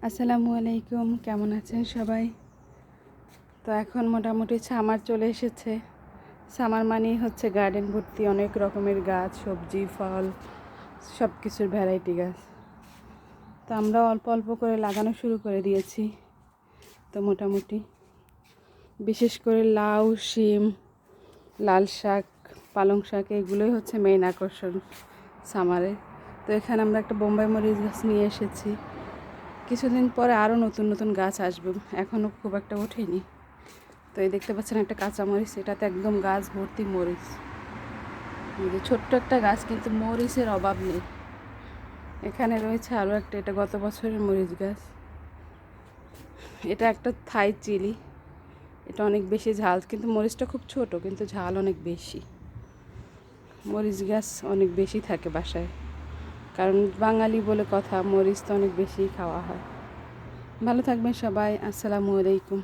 আসসালামু আলাইকুম, কেমন আছেন সবাই? তো এখন মোটামুটি সামার চলে এসেছে। সামার মানেই হচ্ছে গার্ডেন ভর্তি অনেক রকমের গাছ, সবজি, ফল, সব কিছুর ভ্যারাইটি গাছ। তো আমরা অল্প অল্প করে লাগানো শুরু করে দিয়েছি। তো মোটামুটি বিশেষ করে লাউ, শিম, লাল শাক, পালং শাক এগুলোই হচ্ছে মেইন আকর্ষণ সামারে। তো এখানে আমরা একটা বোম্বাই মরিচ গাছ নিয়ে এসেছি। কিছুদিন পরে আরও নতুন নতুন গাছ আসবে, এখনও খুব একটা ওঠেনি। তো এই দেখতে পাচ্ছেন একটা কাঁচা মরিচ, এটাতে একদম গাছ ভর্তি মরিচ। ছোট্ট একটা গাছ, কিন্তু মরিচের অভাব নেই। এখানে রয়েছে আরও একটা, এটা গত বছরের মরিচ গাছ। এটা একটা থাই চিলি, এটা অনেক বেশি ঝাল, কিন্তু মরিচটা খুব ছোট, কিন্তু ঝাল অনেক বেশি। মরিচ গাছ অনেক বেশি থাকে বাসায়, কারণ বাঙালি বলে কথা, মরিচ তো অনেক বেশি খাওয়া হয়। ভালো থাকবেন সবাই, আসসালামু আলাইকুম।